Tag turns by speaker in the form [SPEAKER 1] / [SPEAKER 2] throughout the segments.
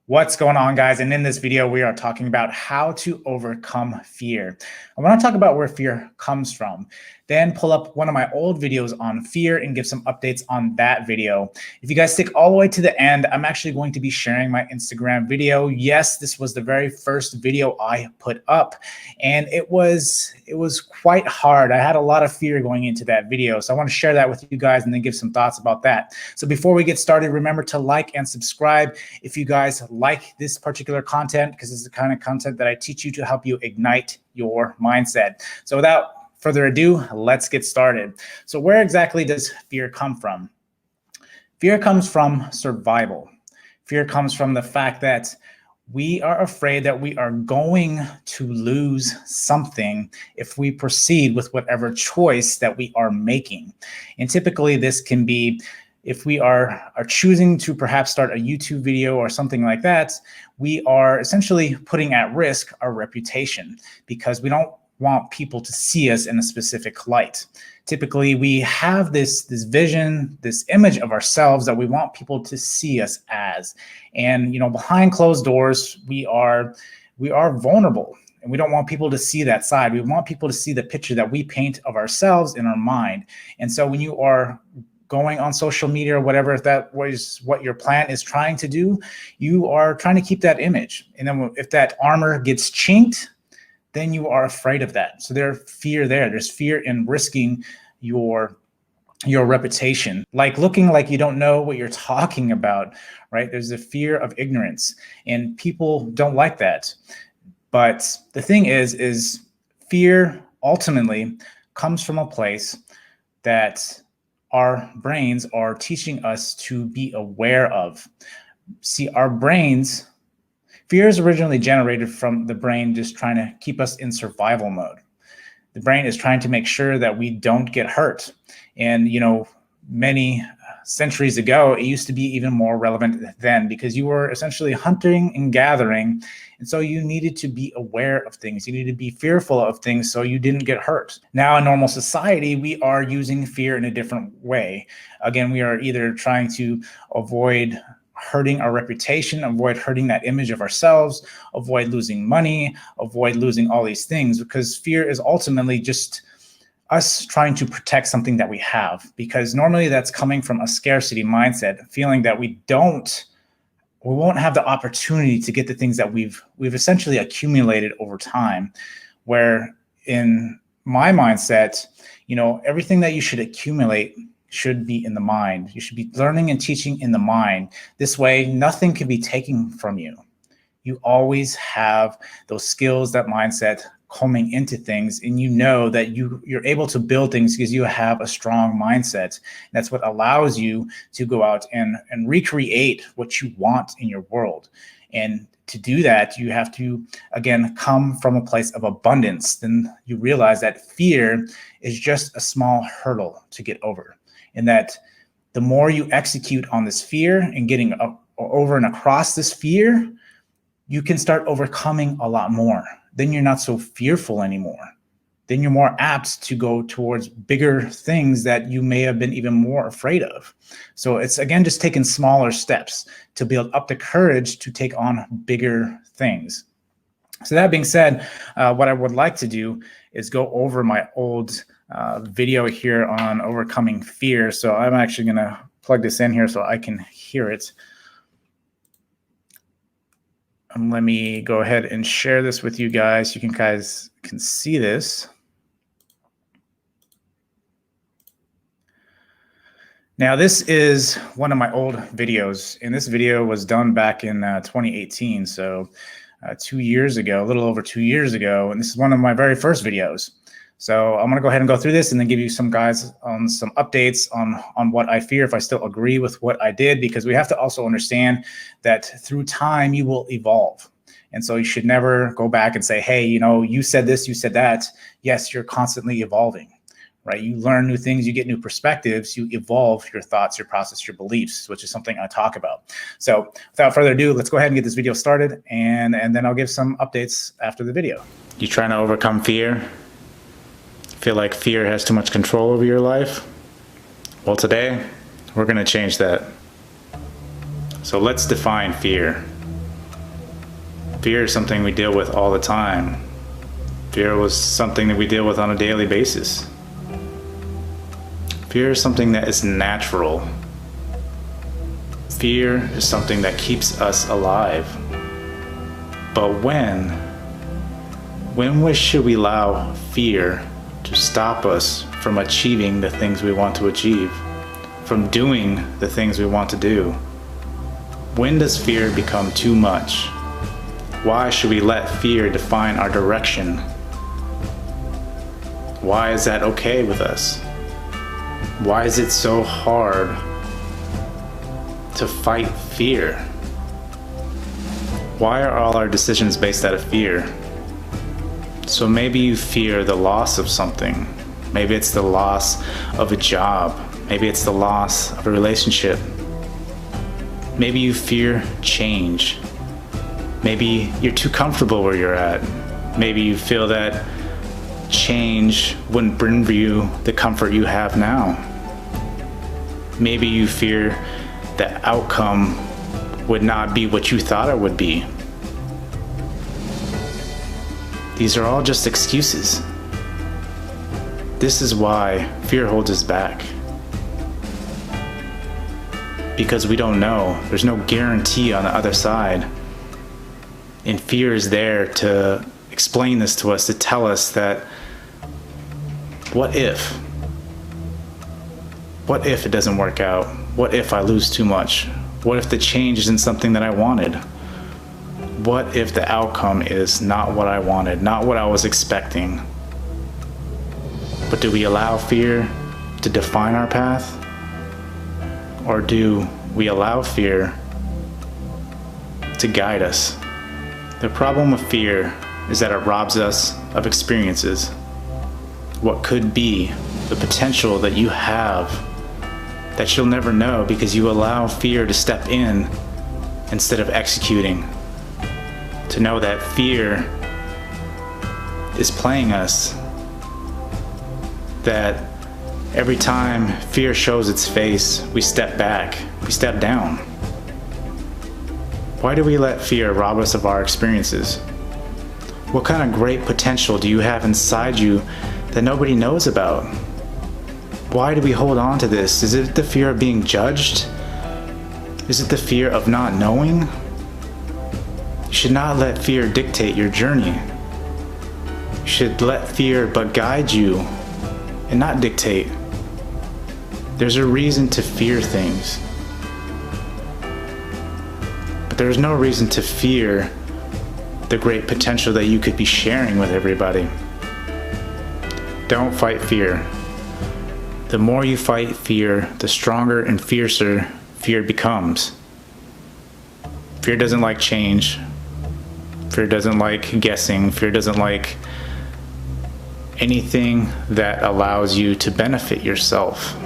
[SPEAKER 1] What's going on, guys? And in this video, we are talking about how to overcome fear. I want to talk about where fear comes from, then pull up one of my old videos on fear and give some updates on that video. If you guys stick all the way to the end, I'm actually going to be sharing my Instagram video. Yes, this was the very first video I put up, and it was quite hard. I had a lot of fear going into that video, so I want to share that with you guys and then give some thoughts about that. So before we get started, remember to like and subscribe if you guys like this particular content, because it's the kind of content that I teach you to help you ignite your mindset. So without further ado, let's get started. So where exactly does fear come from? Fear comes from survival. Fear comes from the fact that we are afraid that we are going to lose something if we proceed with whatever choice that we are making. And typically this can be if we are choosing to perhaps start a YouTube video or something like that, we are essentially putting at risk our reputation because we don't want people to see us in a specific light. Typically, we have this vision, this image of ourselves that we want people to see us as. And behind closed doors, we are vulnerable. And we don't want people to see that side. We want people to see the picture that we paint of ourselves in our mind. And so when you are going on social media or whatever, if that was what your plan is trying to do, you are trying to keep that image. And then if that armor gets chinked, then you are afraid of that. So there's fear there. There's fear in risking your reputation, like looking like you don't know what you're talking about, right? There's a fear of ignorance, and people don't like that. But the thing is fear ultimately comes from a place that our brains are teaching us to be aware of. See, our brains, fear is originally generated from the brain just trying to keep us in survival mode. The brain is trying to make sure that we don't get hurt. And, many centuries ago, it used to be even more relevant then because you were essentially hunting and gathering. And so you needed to be aware of things. You needed to be fearful of things so you didn't get hurt. Now in normal society, we are using fear in a different way. Again, we are either trying to avoid hurting our reputation, avoid hurting that image of ourselves, avoid losing money, avoid losing all these things, because fear is ultimately just us trying to protect something that we have, because normally that's coming from a scarcity mindset, feeling that we won't have the opportunity to get the things that we've essentially accumulated over time. Where in my mindset, everything that you should accumulate should be in the mind. You should be learning and teaching in the mind. This way, nothing can be taken from you. You always have those skills, that mindset coming into things, and that you're able to build things because you have a strong mindset. That's what allows you to go out and recreate what you want in your world. And to do that, you have to, again, come from a place of abundance. Then you realize that fear is just a small hurdle to get over. And that the more you execute on this fear and getting over and across this fear, you can start overcoming a lot more. Then you're not so fearful anymore. Then you're more apt to go towards bigger things that you may have been even more afraid of. So it's, again, just taking smaller steps to build up the courage to take on bigger things. So that being said, what I would like to do is go over my old video here on overcoming fear. So I'm actually going to plug this in here so I can hear it. And let me go ahead and share this with you guys. You guys can see this. Now, this is one of my old videos, and this video was done back in 2018. So 2 years ago, a little over 2 years ago, and this is one of my very first videos. So I'm going to go ahead and go through this and then give you some some updates on what I fear, if I still agree with what I did, because we have to also understand that through time you will evolve. And so you should never go back and say, hey, you said this, you said that. Yes, you're constantly evolving, right? You learn new things, you get new perspectives, you evolve your thoughts, your process, your beliefs, which is something I talk about. So without further ado, let's go ahead and get this video started, and then I'll give some updates after the video. You trying to overcome fear? Feel like fear has too much control over your life? Well, today we're going to change that. So let's define fear. Fear is something we deal with all the time. Fear was something that we deal with on a daily basis. Fear is something that is natural. Fear is something that keeps us alive. But when should we allow fear to stop us from achieving the things we want to achieve, from doing the things we want to do? When does fear become too much? Why should we let fear define our direction? Why is that okay with us? Why is it so hard to fight fear? Why are all our decisions based out of fear? So maybe you fear the loss of something. Maybe it's the loss of a job. Maybe it's the loss of a relationship. Maybe you fear change. Maybe you're too comfortable where you're at. Maybe you feel that change wouldn't bring you the comfort you have now. Maybe you fear the outcome would not be what you thought it would be. These are all just excuses. This is why fear holds us back. Because we don't know. There's no guarantee on the other side. And fear is there to explain this to us, to tell us that what if? What if it doesn't work out? What if I lose too much? What if the change isn't something that I wanted? What if the outcome is not what I wanted, not what I was expecting? But do we allow fear to define our path? Or do we allow fear to guide us? The problem with fear is that it robs us of experiences. What could be, the potential that you have that you'll never know because you allow fear to step in instead of executing. To know that fear is playing us. That every time fear shows its face, we step back, we step down. Why do we let fear rob us of our experiences? What kind of great potential do you have inside you that nobody knows about? Why do we hold on to this? Is it the fear of being judged? Is it the fear of not knowing? You should not let fear dictate your journey. You should let fear but guide you and not dictate. There's a reason to fear things. But there's no reason to fear the great potential that you could be sharing with everybody. Don't fight fear. The more you fight fear, the stronger and fiercer fear becomes. Fear doesn't like change. Fear doesn't like guessing. Fear doesn't like anything that allows you to benefit yourself.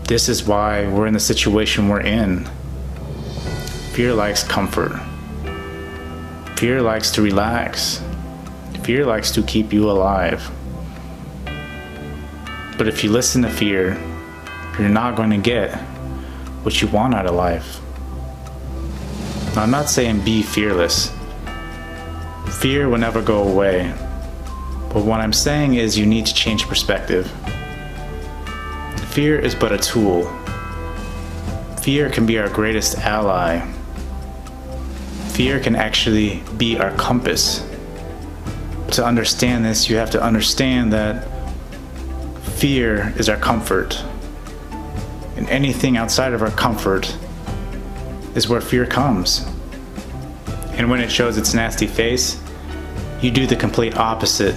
[SPEAKER 1] This is why we're in the situation we're in. Fear likes comfort. Fear likes to relax. Fear likes to keep you alive. But if you listen to fear, you're not going to get what you want out of life. Now, I'm not saying be fearless. Fear will never go away. But what I'm saying is you need to change perspective. Fear is but a tool. Fear can be our greatest ally. Fear can actually be our compass. To understand this, you have to understand that fear is our comfort. And anything outside of our comfort is where fear comes. And when it shows its nasty face, you do the complete opposite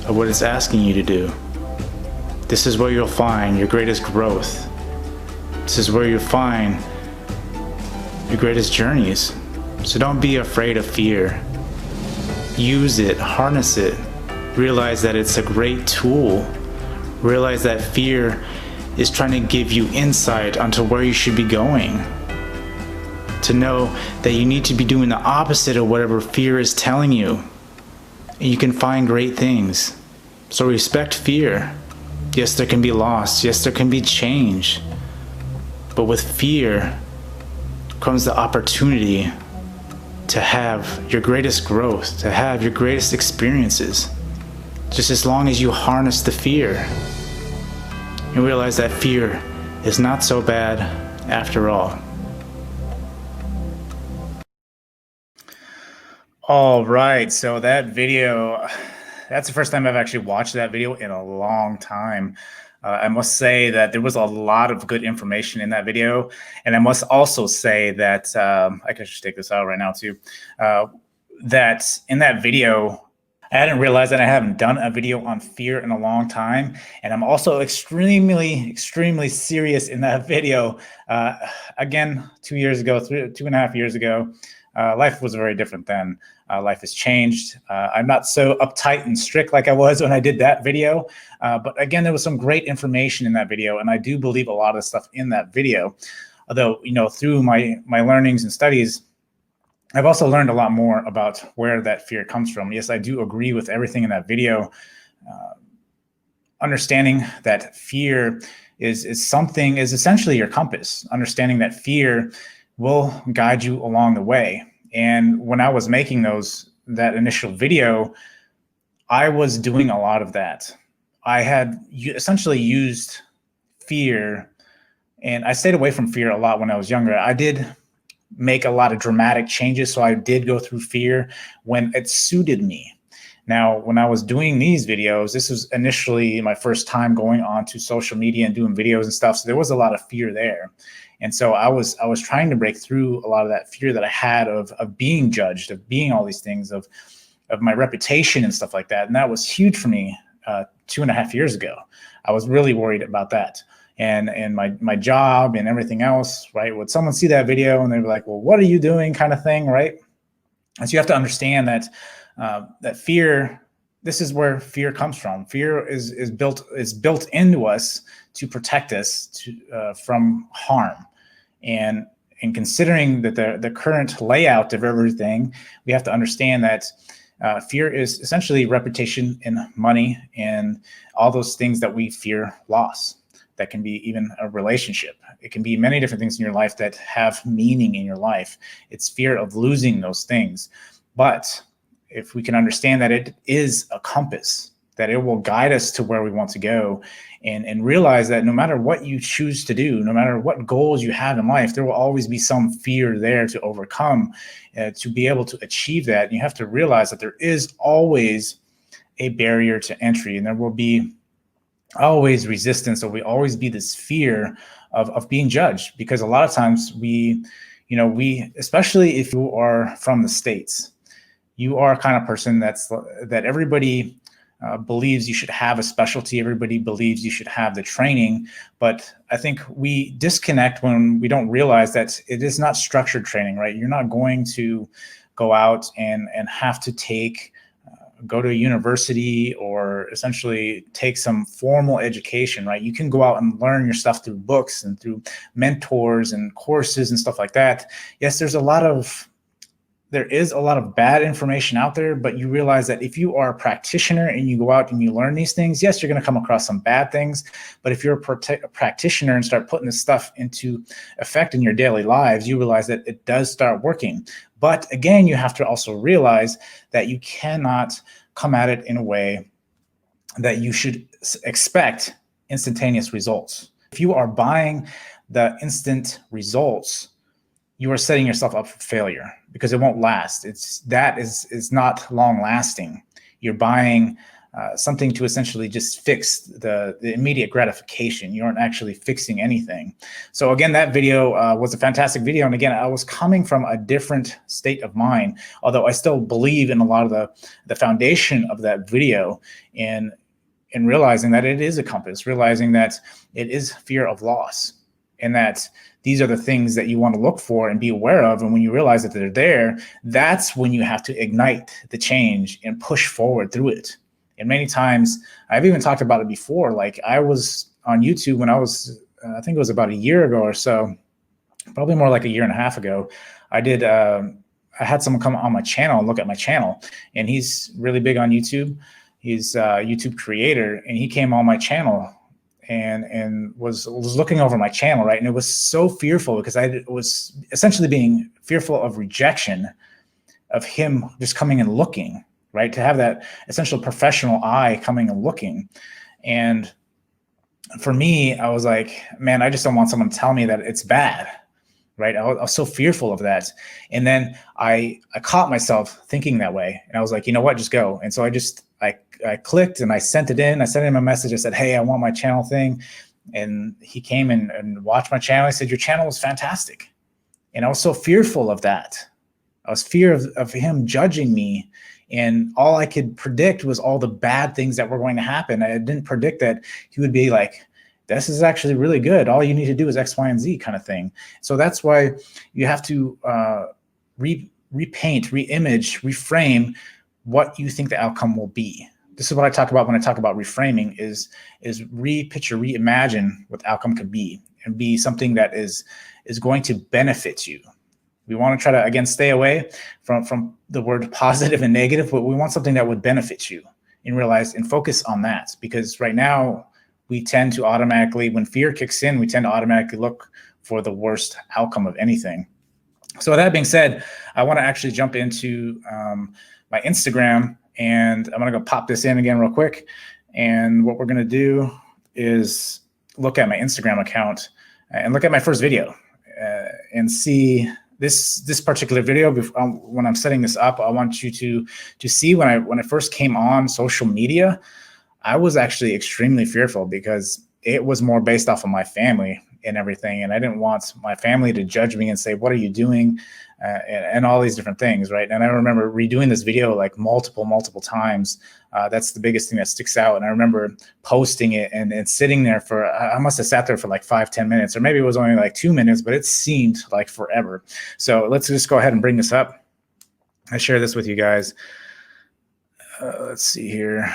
[SPEAKER 1] of what it's asking you to do. This is where you'll find your greatest growth. This is where you'll find your greatest journeys. So don't be afraid of fear. Use it, harness it. Realize that it's a great tool. Realize that fear is trying to give you insight onto where you should be going. To know that you need to be doing the opposite of whatever fear is telling you. And you can find great things. So respect fear. Yes, there can be loss. Yes, there can be change. But with fear comes the opportunity to have your greatest growth, to have your greatest experiences, just as long as you harness the fear and realize that fear is not so bad after all. All right, so that video, that's the first time I've actually watched that video in a long time. I must say that there was a lot of good information in that video. And I must also say that, I can just take this out right now too, that in that video, I hadn't realized that I haven't done a video on fear in a long time. And I'm also extremely serious in that video. Again, 2 years ago, 2.5 years ago, life was very different then. Life has changed. I'm not so uptight and strict like I was when I did that video. But again, there was some great information in that video. And I do believe a lot of stuff in that video. Although, through my learnings and studies, I've also learned a lot more about where that fear comes from. Yes, I do agree with everything in that video. Understanding that fear is essentially your compass. Understanding that fear will guide you along the way. And when I was making that initial video, I was doing a lot of that. I had essentially used fear, and I stayed away from fear a lot when I was younger. I did make a lot of dramatic changes, so I did go through fear when it suited me. Now, when I was doing these videos, this was initially my first time going onto social media and doing videos and stuff, so there was a lot of fear there. And so I was trying to break through a lot of that fear that I had of being judged, of being all these things, of my reputation and stuff like that. And that was huge for me 2.5 years ago. I was really worried about that. And my job and everything else, right? Would someone see that video and they'd be like, well, what are you doing, kind of thing, right? And so you have to understand that that fear, this is where fear comes from. Fear is built into us to protect us from harm. And in considering that the current layout of everything, we have to understand that fear is essentially reputation and money and all those things that we fear loss. That can be even a relationship. It can be many different things in your life that have meaning in your life. It's fear of losing those things. But if we can understand that it is a compass, that it will guide us to where we want to go, and realize that no matter what you choose to do, no matter what goals you have in life, there will always be some fear there to overcome to be able to achieve that. And you have to realize that there is always a barrier to entry, and there will be always resistance. There will always be this fear of being judged, because a lot of times we, especially if you are from the States, you are a kind of person that everybody believes you should have a specialty. Everybody believes you should have the training. But I think we disconnect when we don't realize that it is not structured training, right? You're not going to go out and have to go to a university or essentially take some formal education, right? You can go out and learn your stuff through books and through mentors and courses and stuff like that. Yes, there is a lot of bad information out there, but you realize that if you are a practitioner and you go out and you learn these things, yes, you're going to come across some bad things. But if you're a practitioner and start putting this stuff into effect in your daily lives, you realize that it does start working. But again, you have to also realize that you cannot come at it in a way that you should expect instantaneous results. If you are buying the instant results, you are setting yourself up for failure, because it won't last. That is not long lasting. You're buying something to essentially just fix the immediate gratification. You aren't actually fixing anything. So again, that video was a fantastic video. And again, I was coming from a different state of mind, although I still believe in a lot of the foundation of that video, and realizing that it is a compass, realizing that it is fear of loss, and that these are the things that you want to look for and be aware of. And when you realize that they're there, that's when you have to ignite the change and push forward through it. And many times, I've even talked about it before, like I was on YouTube when I was, I think it was about a year ago or so, probably more like a year and a half ago. I had someone come on my channel and look at my channel, and he's really big on YouTube. He's a YouTube creator, and he came on my channel and was looking over my channel, right? And it was so fearful, because I was essentially being fearful of rejection of him just coming and looking, right? To have that essential professional eye coming and looking. And for me, I was like, man, I just don't want someone to tell me that it's bad, right? I was so fearful of that. And then I caught myself thinking that way. And I was like, you know what, just go. And so I clicked and I sent it in. I sent him a message. I said, hey, I want my channel thing. And he came and watched my channel. I said, your channel is fantastic. And I was so fearful of that. I was fear of him judging me. And all I could predict was all the bad things that were going to happen. I didn't predict that he would be like, this is actually really good. All you need to do is X, Y, and Z kind of thing. So that's why you have to repaint, reimage, reframe what you think the outcome will be. This is what I talk about when I talk about reframing is repicture, reimagine what the outcome could be and be something that is going to benefit you. We want to try to, again, stay away from the word positive and negative, but we want something that would benefit you and realize and focus on that. Because right now we tend to automatically, when fear kicks in, we tend to automatically look for the worst outcome of anything. So with that being said, I want to actually jump into my Instagram, and I'm going to go pop this in again real quick. And what we're going to do is look at my Instagram account and look at my first video and see this particular video. When I'm setting this up, I want you to see when I first came on social media, I was actually extremely fearful because it was more based off of my family and everything. And I didn't want my family to judge me and say, what are you doing? And all these different things, right? And I remember redoing this video like multiple times. That's the biggest thing that sticks out. And I remember posting it and sitting there for, I must have sat there for like 5-10 minutes, or maybe it was only like 2 minutes, but it seemed like forever. So let's just go ahead and bring this up. I share this with you guys. Let's see here.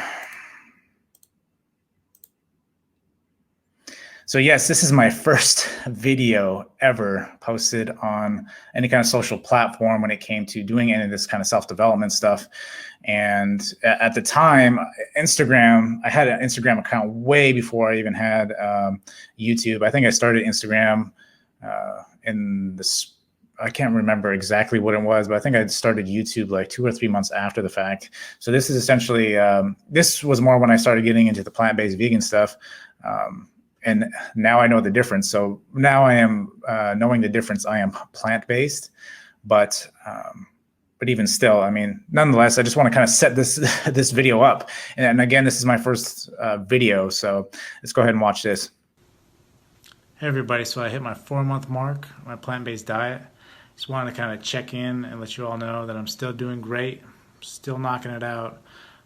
[SPEAKER 1] So yes, this is my first video ever posted on any kind of social platform when it came to doing any of this kind of self-development stuff. And at the time, Instagram, I had an Instagram account way before I even had YouTube. I think I started Instagram in this, I can't remember exactly what it was, but I think I started YouTube like 2 or 3 months after the fact. So this is essentially, this was more when I started getting into the plant-based vegan stuff. And now I know the difference. So now I am knowing the difference. I am plant-based, but even still, I mean, nonetheless, I just want to kind of set this video up. And again, this is my first video, so let's go ahead and watch this. Hey everybody, so I hit my 4-month mark, my plant-based diet. Just wanted to kind of check in and let you all know that I'm still doing great, still knocking it out,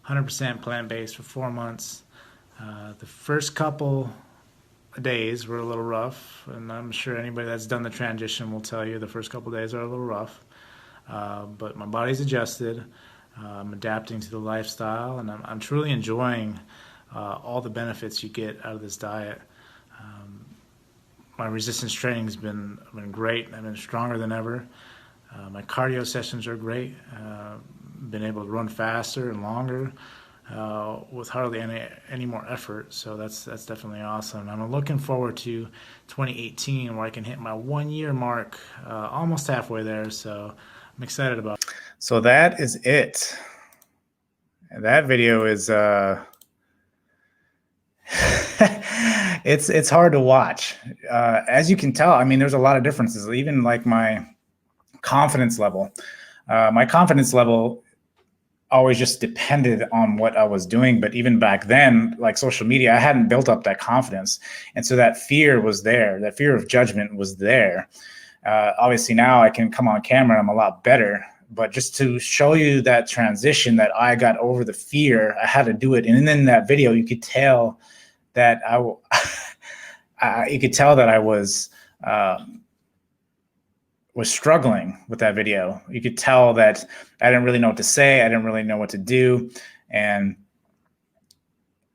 [SPEAKER 1] 100% plant-based for 4 months. The first couple days were a little rough, and I'm sure anybody that's done the transition will tell you the first couple days are a little rough, but my body's adjusted. I'm adapting to the lifestyle, and I'm truly enjoying all the benefits you get out of this diet. My resistance training has been great. I've been stronger than ever. My cardio sessions are great. Been able to run faster and longer with hardly any more effort, so that's definitely awesome. I'm looking forward to 2018, where I can hit my 1-year mark, almost halfway there, so I'm excited about it. So that is it. And that video is it's hard to watch. As you can tell, I mean, there's a lot of differences, even like my confidence level. My confidence level always just depended on what I was doing. But even back then, like social media, I hadn't built up that confidence. And so that fear was there. That fear of judgment was there. Obviously now I can come on camera and I'm a lot better. But just to show you that transition that I got over the fear, I had to do it. And in that video, you could tell that you could tell that I was struggling with that video. You could tell that I didn't really know what to say. I didn't really know what to do. And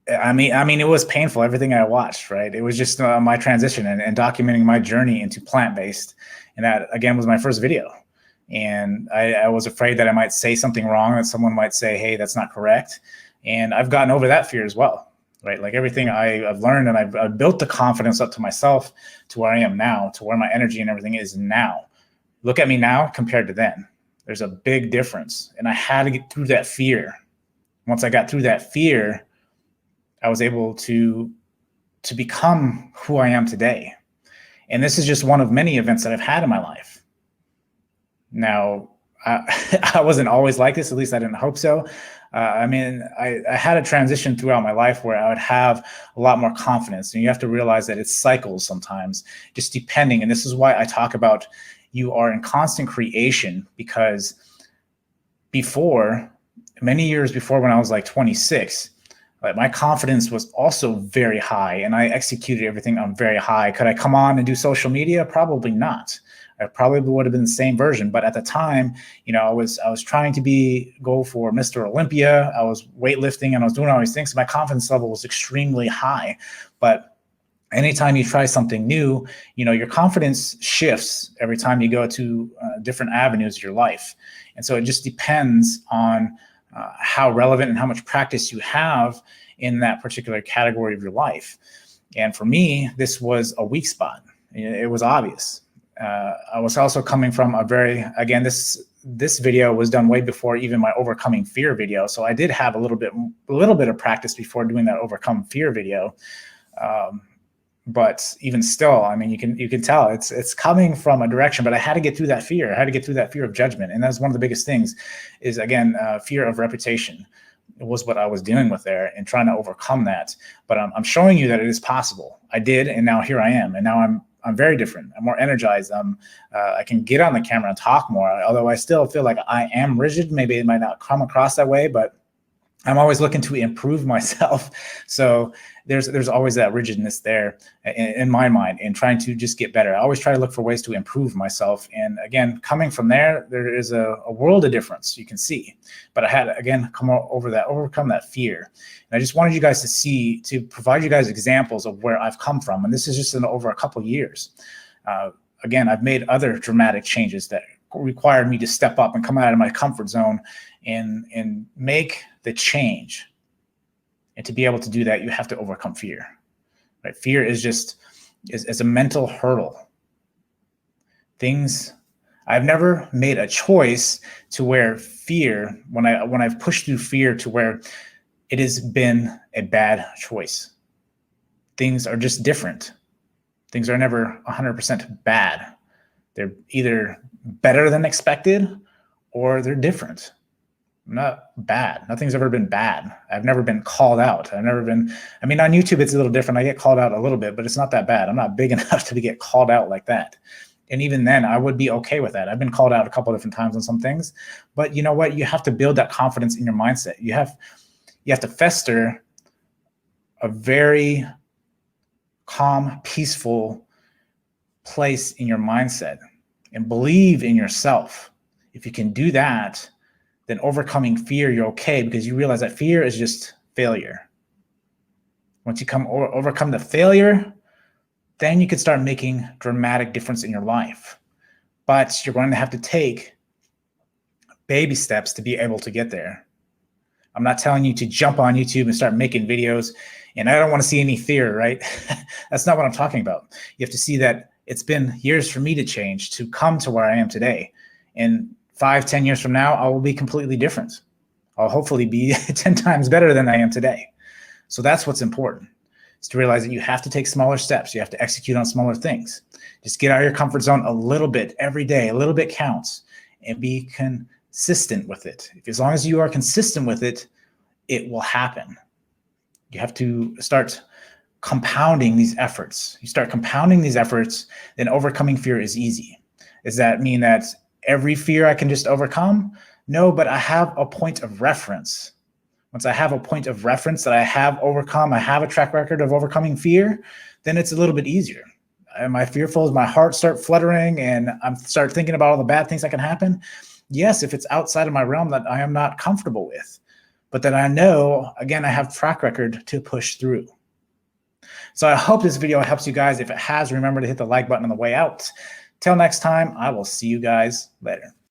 [SPEAKER 1] I mean, it was painful, everything I watched, right? It was just my transition and documenting my journey into plant-based. And that, again, was my first video. And I was afraid that I might say something wrong, that someone might say, hey, that's not correct. And I've gotten over that fear as well, right? Like everything I've learned, and I've built the confidence up to myself to where I am now, to where my energy and everything is now. Look at me now compared to then. There's a big difference. And I had to get through that fear. Once I got through that fear, I was able to become who I am today. And this is just one of many events that I've had in my life. Now, I wasn't always like this, at least I didn't hope so. I had a transition throughout my life where I would have a lot more confidence. And you have to realize that it's cycles sometimes, just depending. And this is why I talk about you are in constant creation, because many years before, when I was like 26, my confidence was also very high, and I executed everything on very high. Could I come on and do social media? Probably not. I probably would have been the same version. But at the time, I was trying to go for Mr. Olympia. I was weightlifting and I was doing all these things. So my confidence level was extremely high. But anytime you try something new, your confidence shifts every time you go to different avenues of your life. And so it just depends on how relevant and how much practice you have in that particular category of your life. And for me, this was a weak spot. It was obvious. I was also coming from this video was done way before even my overcoming fear video. So I did have a little bit of practice before doing that overcome fear video. But even still, you can tell it's coming from a direction, but I had to get through that fear. I had to get through that fear of judgment. And that's one of the biggest things is, again, fear of reputation. It was what I was dealing with there and trying to overcome that. But I'm showing you that it is possible. I did, and now here I am. And now I'm very different. I'm more energized. I can get on the camera and talk more, although I still feel like I am rigid. Maybe it might not come across that way, but I'm always looking to improve myself. So there's always that rigidness there in my mind, and trying to just get better. I always try to look for ways to improve myself. And again, coming from there is a world of difference you can see. But I had to, again, overcome that fear. And I just wanted you guys to provide you guys examples of where I've come from. And this is just over a couple of years. Again, I've made other dramatic changes that required me to step up and come out of my comfort zone and make the change. And to be able to do that, you have to overcome fear. Right? Fear is a mental hurdle. I've never made a choice to where fear, when I've pushed through fear to where it has been a bad choice. Things are just different. Things are never 100% bad. They're either better than expected or they're different. Not bad. Nothing's ever been bad. I've never been called out. On YouTube, it's a little different. I get called out a little bit, but it's not that bad. I'm not big enough to get called out like that. And even then, I would be okay with that. I've been called out a couple of different times on some things, but you know what? You have to build that confidence in your mindset. You have to fester a very calm, peaceful place in your mindset and believe in yourself. If you can do that, then overcoming fear, you're okay, because you realize that fear is just failure. Once you overcome the failure, then you can start making dramatic difference in your life. But you're going to have to take baby steps to be able to get there. I'm not telling you to jump on YouTube and start making videos, and I don't want to see any fear, right? That's not what I'm talking about. You have to see that it's been years for me to change, to come to where I am today. And 5-10 years from now, I will be completely different. I'll hopefully be 10 times better than I am today. So that's what's important, is to realize that you have to take smaller steps. You have to execute on smaller things. Just get out of your comfort zone a little bit every day. A little bit counts, and be consistent with it. As long as you are consistent with it, it will happen. You have to start compounding these efforts. You start compounding these efforts, then overcoming fear is easy. Does that mean that every fear I can just overcome? No, but I have a point of reference. Once I have a point of reference that I have overcome, I have a track record of overcoming fear, then it's a little bit easier. Am I fearful? Does my heart start fluttering and I start thinking about all the bad things that can happen? Yes, if it's outside of my realm that I am not comfortable with. But then I know, again, I have track record to push through. So I hope this video helps you guys. If it has, remember to hit the like button on the way out. Till next time, I will see you guys later.